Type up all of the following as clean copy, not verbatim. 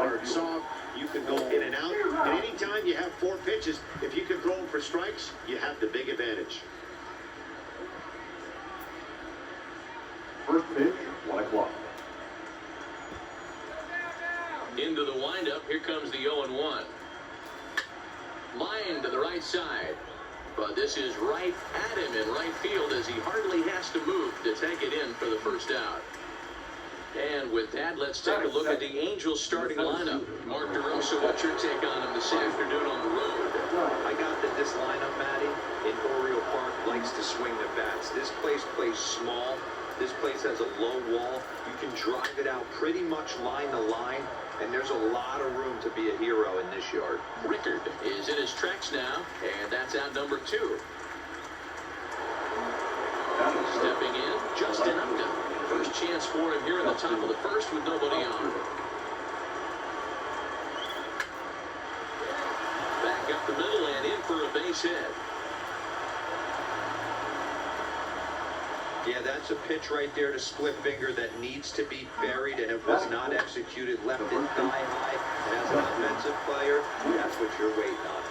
starts soft, you can go in and out. And anytime you have 4 pitches, if you can throw them for strikes, you have the big advantage. First pitch, 1 o'clock. Into the windup, here comes the 0-1. Line to the right side. But this is right at him in right field as he hardly has to move to take it in for the first out. And with that, let's take a look at the Angels starting lineup. Mark DeRosa, what's your take on him this afternoon on the road? I got that this lineup, Matty, in Oriole Park likes to swing the bats. This place plays small. This place has a low wall. You can drive it out pretty much line to line, and there's a lot of room to be a hero in this yard. Rickard is in his tracks now, and that's out number 2. Stepping in, Justin Upton. First chance for him here in the top of the first with nobody on. Back up the middle and in for a base hit. Yeah, that's a pitch right there to split finger that needs to be buried, and it was not executed. Left it thigh high, and as an offensive player, that's what you're waiting on.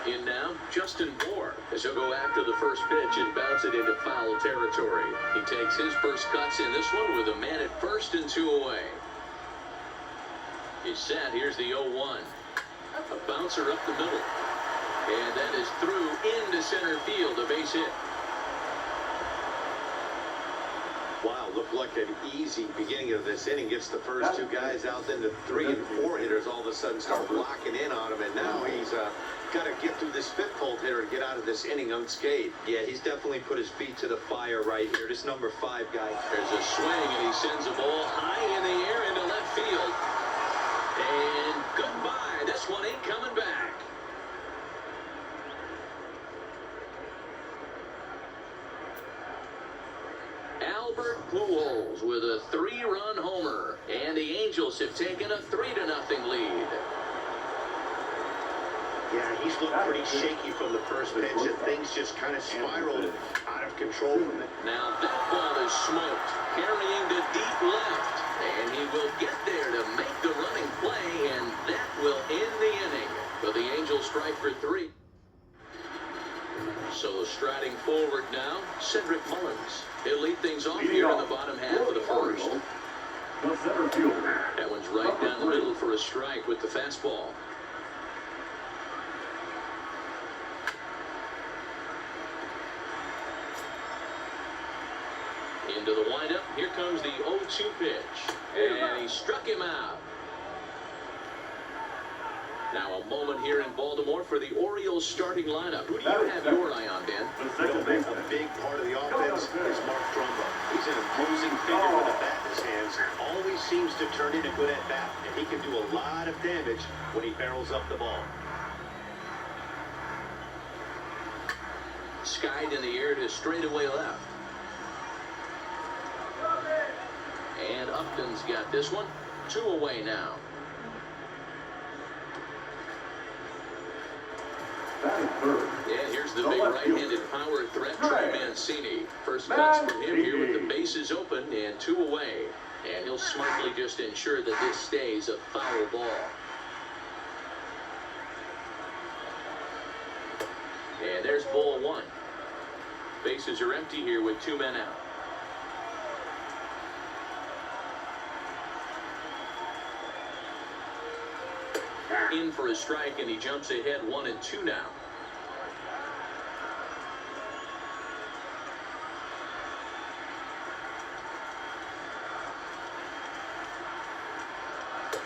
In now, Justin Moore, as he'll go after the first pitch and bounce it into foul territory. He takes his first cuts in this one with a man at first and 2 away. He's set. Here's the 0-1. A bouncer up the middle. And that is through into center field, a base hit. Wow, looked like an easy beginning of this inning. Gets the first 2 guys out, then the 3 and 4 hitters all of a sudden start blocking in on him, and now he's got to get through this 5th hole hitter and get out of this inning unscathed. Yeah, he's definitely put his feet to the fire right here. This number 5 guy. There's a swing, and he sends a ball high in the air into left field. And goodbye. This one ain't coming back. Albert Pujols with a 3-run homer, and the Angels have taken a 3-0 lead. Yeah, he's looked pretty shaky from the first pitch, and things just kind of spiraled out of control from it. Now that ball is smoked, carrying to deep left, and he will get there to make the running play, and that will end the inning. But the Angels strike for 3. So striding forward now, Cedric Mullins. He'll lead things off here in the bottom half of the first. The center fielder. That one's right down the middle for a strike with the fastball. Into the windup. Here comes the 0-2 pitch. And he struck him out. Now a moment here in Baltimore for the Orioles starting lineup. Who do you have your eye on, Ben? A big part of the offense is Mark Trumbo. He's an imposing figure with a bat in his hands. Always seems to turn in a good at-bat, and he can do a lot of damage when he barrels up the ball. Skied in the air to straightaway left. And Upton's got this one. 2 away now. Yeah, here's the big right-handed power threat, Trey Mancini. First cuts from him here with the bases open and 2 away. And he'll smartly just ensure that this stays a foul ball. And there's ball 1. Bases are empty here with 2 men out. In for a strike, and he jumps ahead 1-2 now.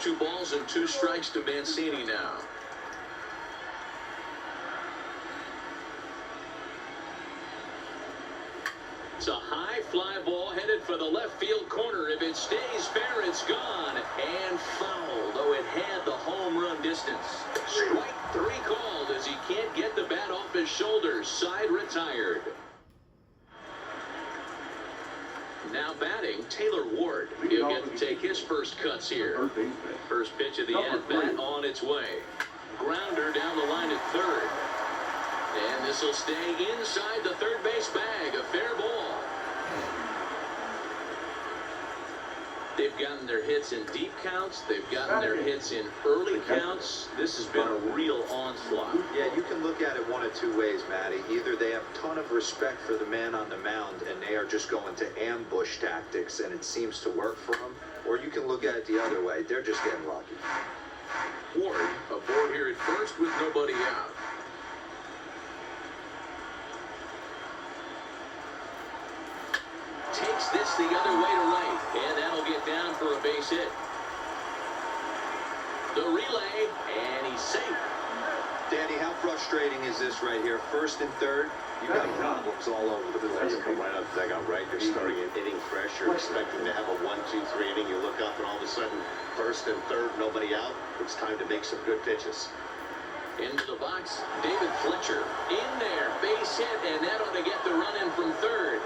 Two balls and 2 strikes to Mancini now. It's a high fly ball headed for the left field corner. If it stays fair, it's gone. And foul, though it had the home run distance. Strike 3 called as he can't get the bat off his shoulders. Side retired. Now batting, Taylor Ward. He'll get to take his first cuts here. First pitch of the at-bat on its way. Grounder down the line at third. And this will stay inside the third base bag. A fair ball. They've gotten their hits in deep counts. They've gotten their hits in early counts. This has been a real onslaught. Yeah, you can look at it one of two ways, Matty. Either they have a ton of respect for the man on the mound and they are just going to ambush tactics and it seems to work for them, or you can look at it the other way. They're just getting lucky. Ward aboard here at first with nobody out. Takes this the other way to right, and that'll get down for a base hit. The relay, and he's safe. Danny, how frustrating is this right here? First and third, you got problems all over the place. Come right out the dugout, right? You're starting an inning fresh. You're expecting to have a 1-2-3 inning. You look up and all of a sudden, first and third, nobody out. It's time to make some good pitches. Into the box, David Fletcher in there, base hit, and that ought to get the run in from third.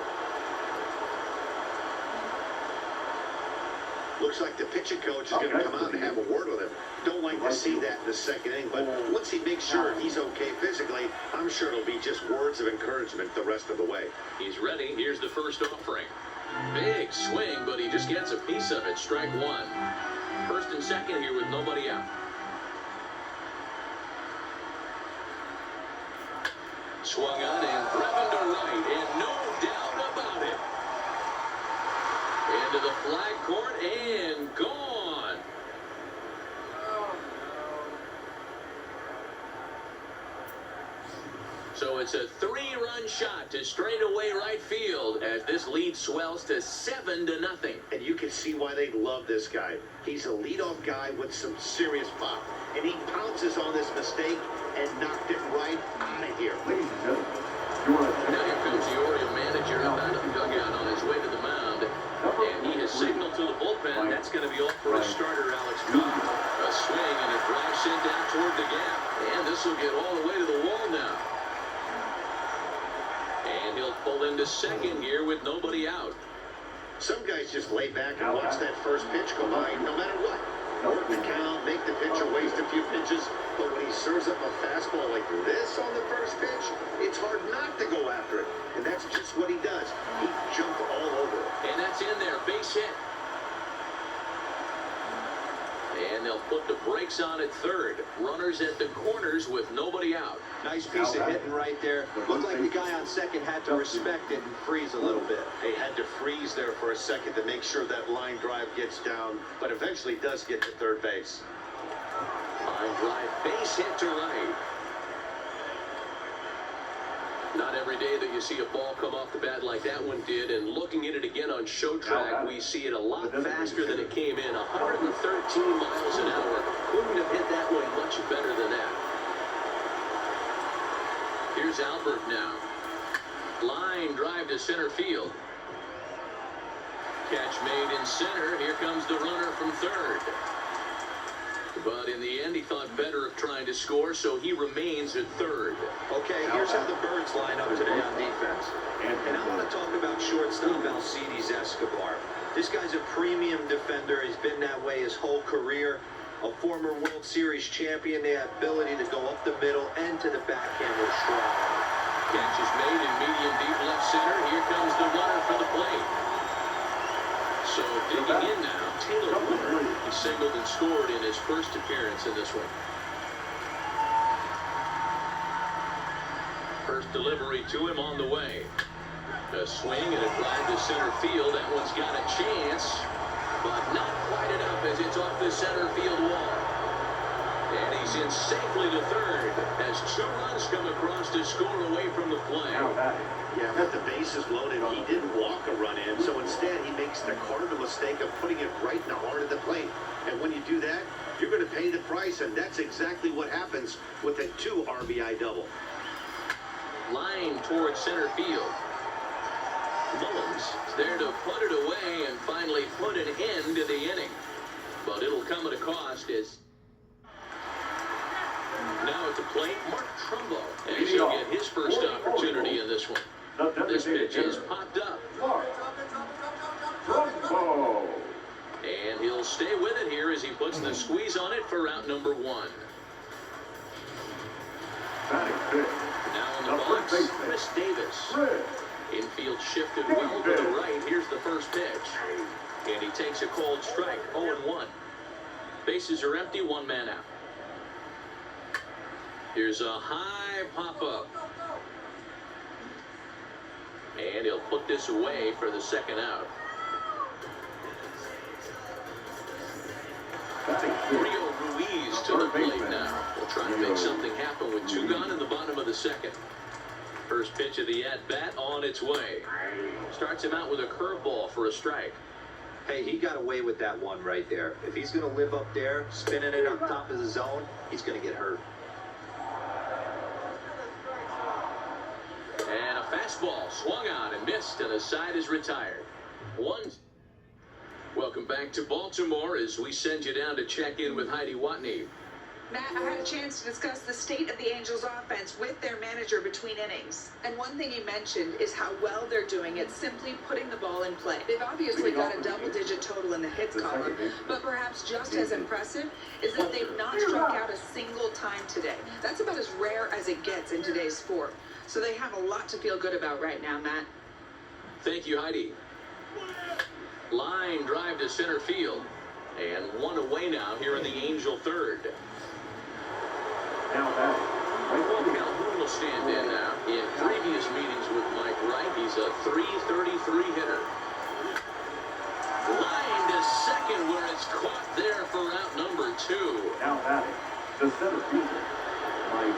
Looks like the pitching coach is going to come out and have a word with him. Don't like to see that in the second inning, but once he makes sure he's okay physically, I'm sure it'll be just words of encouragement the rest of the way. He's ready. Here's the first offering. Big swing, but he just gets a piece of it. Strike one. First and second here with nobody out. Swung on and driven to right, and no doubt about it. Into the flag court and gone. So it's a 3-run shot to straightaway right field as this lead swells to 7-0. And you can see why they love this guy. He's a leadoff guy with some serious pop. And he pounces on this mistake and knocked it right out of here. Ladies and gentlemen, you are Now here comes the Oriole manager up out of the dugout on his way to the mound. And he has signaled to the bullpen. That's going to be all for his starter, Alex Cobb. A swing and a drive sent out toward the gap. And this will get all the way to the wall now. And he'll pull into second here with nobody out. Some guys just lay back and watch that first pitch go by, no matter what. Work the count, make the pitcher waste a few pitches, but when he serves up a fastball like this on the first pitch, it's hard not to go after it. And that's just what he does. He jumped all over it. And that's in there, base hit. And they'll put the brakes on at third. Runners at the corners with nobody out. Nice piece of hitting right there. Looked like the guy on second had to respect it and freeze a little bit. They had to freeze there for a second to make sure that line drive gets down, but eventually does get to third base. Line drive, base hit to right. Not every day that you see a ball come off the bat like that one did, and looking at it again on show track, we see it a lot faster than it came in. 113 miles an hour. Couldn't have hit that one much better than that. Here's Albert now. Line drive to center field. Catch made in center. Here comes the runner from third. But in the end, he thought better of trying to score, so he remains at third. Okay, here's how the Birds line up today on defense. And I want to talk about shortstop Alcides Escobar. This guy's a premium defender. He's been that way his whole career. A former World Series champion. They have ability to go up the middle and to the backhand with strong. Catch is made in medium deep left center. Here comes the runner for the plate. So digging in now, Taylor Woodard. He singled and scored in his first appearance in this one. First delivery to him on the way. A swing and a drive to center field. That one's got a chance, but not quite enough as it's off the center field wall. And he's in safely to third as 2 runs come across to score away from the play. Yeah, with the bases loaded, he didn't walk a run in, so instead he makes the cardinal mistake of putting it right in the heart of the plate. And when you do that, you're going to pay the price, and that's exactly what happens with a 2 RBI double. Line towards center field. Mullins is there to put it away and finally put an end to the inning. But it'll come at a cost as now at the plate, Mark Trumbo, as he'll get his first opportunity in this one. This pitch is popped up. And he'll stay with it here as he puts the squeeze on it for out number 1. Now on the box, Chris Davis. Infield shifted well to the right. Here's the first pitch. And he takes takes a cold strike, 0-1. Bases are empty, one man out. Here's a high pop-up. And he'll put this away for the second out. Rio Ruiz to the plate now. We'll try to make something happen with two gone in the bottom of the second. First pitch of the at-bat on its way. Starts him out with a curveball for a strike. Hey, he got away with that one right there. If he's going to live up there, spinning it up top of the zone, he's going to get hurt. And a fastball swung on and missed, and the side is retired. One. Welcome back to Baltimore as we send you down to check in with Heidi Watney. Matt, I had a chance to discuss the state of the Angels offense with their manager between innings. And one thing he mentioned is how well they're doing at simply putting the ball in play. They've obviously got a double-digit total in the hits column, but perhaps just as impressive is that they've not struck out a single time today. That's about as rare as it gets in today's sport. So they have a lot to feel good about right now, Matt. Thank you, Heidi. Line drive to center field. And one away now here in the Angel third. Now back. Well, Calhoun will stand in now. In previous meetings with Mike Wright, he's a .333 hitter. Line to second where it's caught there for out number 2. Now batting. The center fielder, Mike.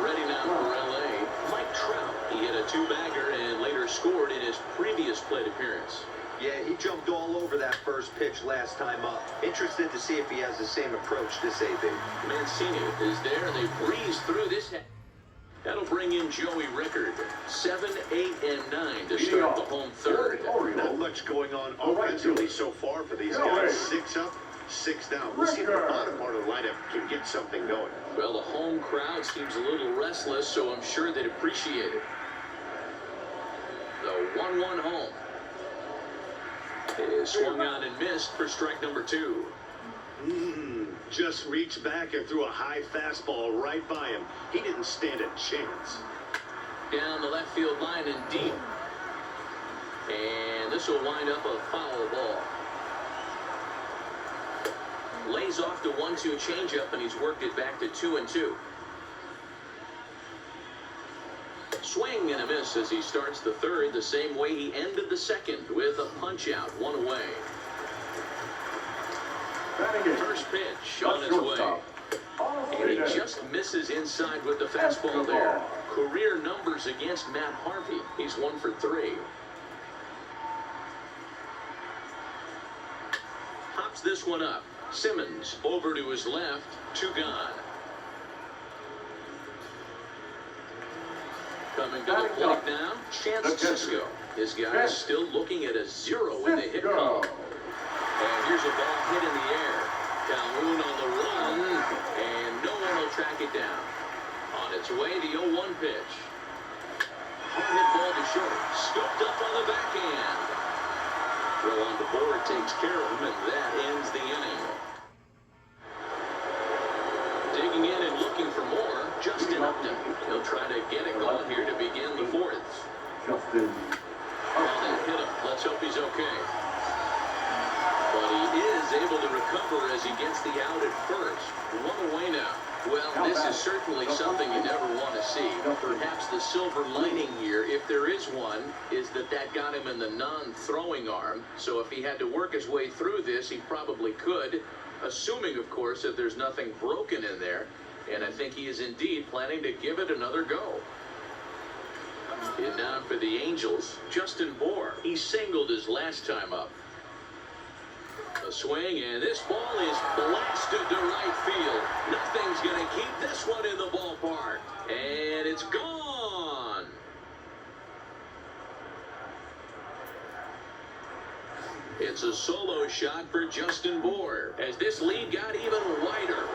Ready now for L.A., Mike Trout. He hit a 2-bagger and later scored in his previous plate appearance. Yeah, he jumped all over that first pitch last time up. Interested to see if he has the same approach this AB. Mancini is there, and they breeze through this. That'll bring in Joey Rickard. 7, 8, and 9 to start the home third. Not much going on offensively so far for these guys. 6 up, 6 down. We'll see if the bottom part of the lineup can get something going. Well, the home crowd seems a little restless, so I'm sure they'd appreciate it. The 1-1 home is swung on and missed for strike number 2. Just reached back and threw a high fastball right by him. He didn't stand a chance. Down the left field line and deep. And this will wind up a foul ball. Lays off the 1-2 changeup, and he's worked it back to 2-2. Swing and a miss as he starts the third the same way he ended the second with a punch-out, 1 away. First pitch on its way. And he just misses inside with the fastball there. Career numbers against Matt Harvey. He's 1 for 3. Hops this one up. Simmons over to his left, 2 gone. Coming to the plate now, Chance Cisco. This guy is still looking at a 0 in the hit column. And here's a ball hit in the air. Calhoun on the run, and no one will track it down. On its way, the 0-1 pitch. Hard hit ball to short, scooped up on the backhand. Throw on the board takes care of him, and that ends the inning. Digging in and looking for more, Justin Upton. He'll try to get it going here to begin the 4th. Justin. Well, that hit him. Let's hope he's okay. But he is able to recover as he gets the out at first. 1 away now. Well, this is certainly something you never want to see. Perhaps the silver lining here, if there is one, is that got him in the non-throwing arm. So if he had to work his way through this, he probably could, assuming, of course, that there's nothing broken in there. And I think he is indeed planning to give it another go. And now for the Angels, Justin Bour. He singled his last time up. A swing, and this ball is blasted to right field. Nothing's going to keep this one in the ballpark. And it's gone. It's a solo shot for Justin Bour as this lead got even wider.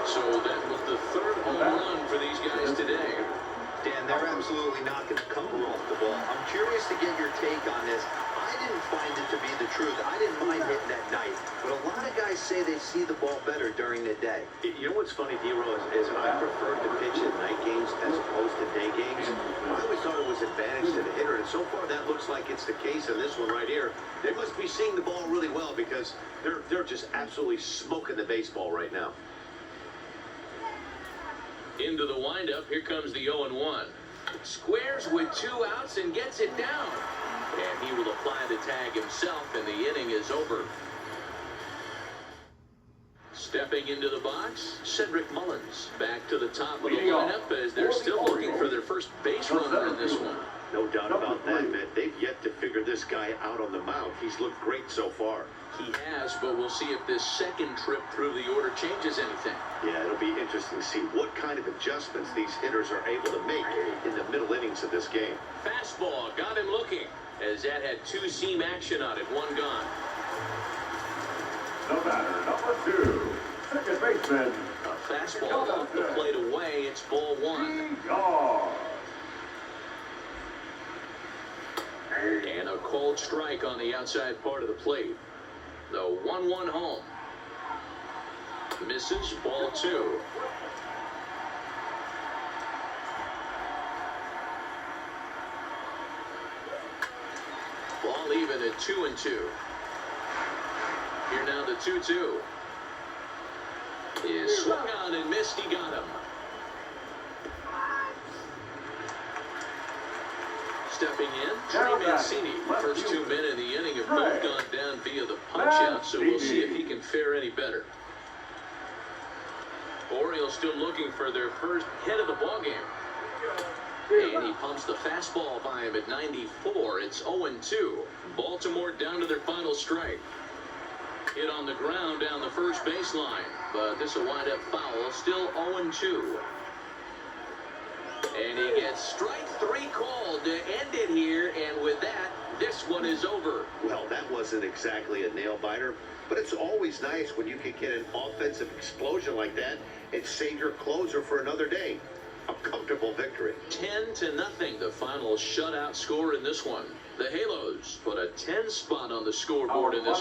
So that was the 3rd home run for these guys today. Dan, they're absolutely not going to cover off the ball. I'm curious to get your take on this. I didn't find it to be the truth. I didn't mind hitting at night, but a lot of guys say they see the ball better during the day. You know what's funny, D-Row, is I prefer to pitch in night games as opposed to day games. I always thought it was advantage to the hitter, and so far that looks like it's the case in this one right here. They must be seeing the ball really well because they're just absolutely smoking the baseball right now. Into the windup, here comes the 0-1. Squares with 2 outs and gets it down. And he will apply the tag himself, and the inning is over. Stepping into the box, Cedric Mullins back to the top of the lineup as they're still looking for their first base runner in this one. No doubt about that, man. They've yet to figure this guy out on the mound. He's looked great so far. He has, but we'll see if this second trip through the order changes anything. Yeah, it'll be interesting to see what kind of adjustments these hitters are able to make in the middle innings of this game. Fastball got him looking as that had 2-seam action on it, 1 gone. The batter, number 2, second baseman. A fastball off the plate away. It's ball 1. And a cold strike on the outside part of the plate. The 1-1 home. Misses, ball 2. Ball even at 2-2. Here now the 2-2. Is swung on and missed. He got him. Stepping in, Trey Mancini. The first 2 men in the inning have both gone down via the punch-out, so we'll see if he can fare any better. Orioles still looking for their first hit of the ballgame. And he pumps the fastball by him at 94. It's 0-2. Baltimore down to their final strike. Hit on the ground down the first baseline, but this will wind up foul. Still 0-2. And he gets strike 3 called to end it here, and with that, this one is over. Well, that wasn't exactly a nail-biter, but it's always nice when you can get an offensive explosion like that and save your closer for another day. A comfortable victory. 10-0, the final shutout score in this one. The Halos put a 10 spot on the scoreboard in this